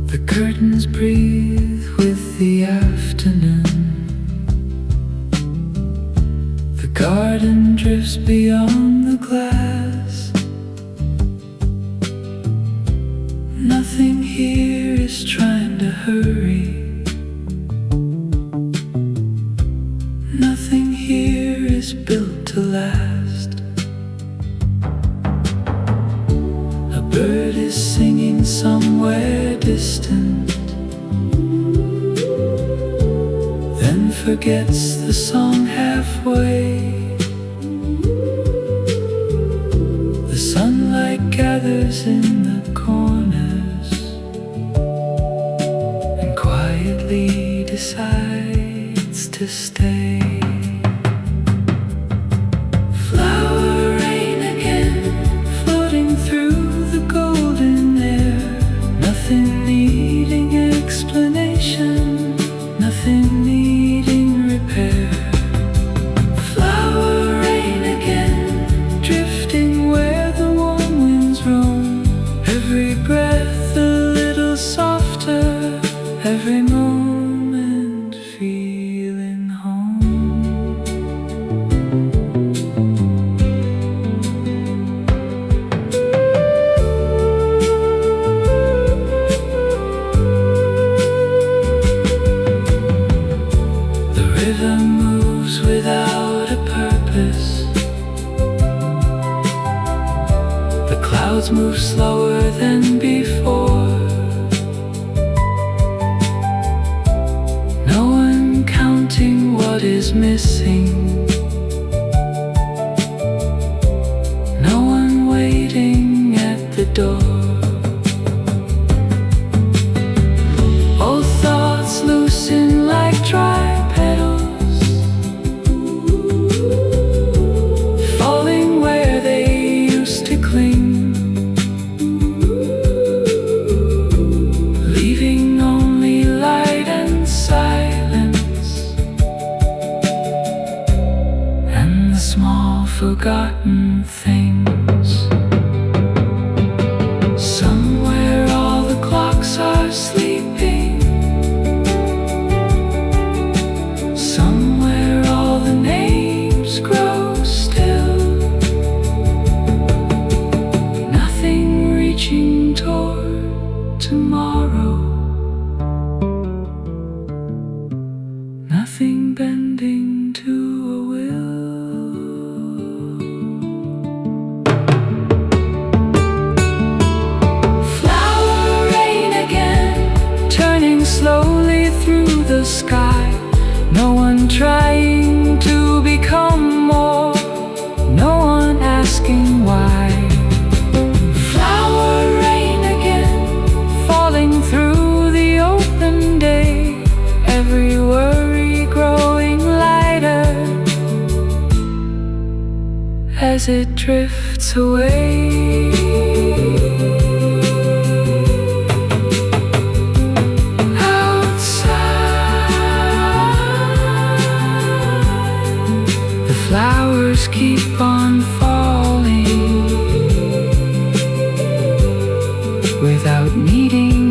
The curtains breathe with the afternoon. The garden drifts beyond the glass. Nothing here is trying to hurry. Nothing here is built to last. A bird is singing somewhere distant, then forgets the song halfway. The sunlight gathers in the corners and quietly decides to stay. Flower rain again, floating through the golden air. Nothing needing explanation, nothing needing repair. Flower rain again, drifting where the warm winds roam. Every breath a little softer, every moment feeling home. The river moves without a purpose. The clouds move slower than before. No one counting what is missing. No one waiting at the door. Old thoughts loosen like dry petals, falling where they used to cling, leaving only light and silence, and the small forgotten things. Somewhere all the clocks are sleeping. Somewhere all the names grow still. Nothing reaching toward tomorrow. Nothing bending to a will. Flower rain again, turning slowly through the sky. No one trying to become more, no one asking why. Flower rain again, falling through the open day. Every worry growing lighter as it drifts away. Flowers keep on falling without needing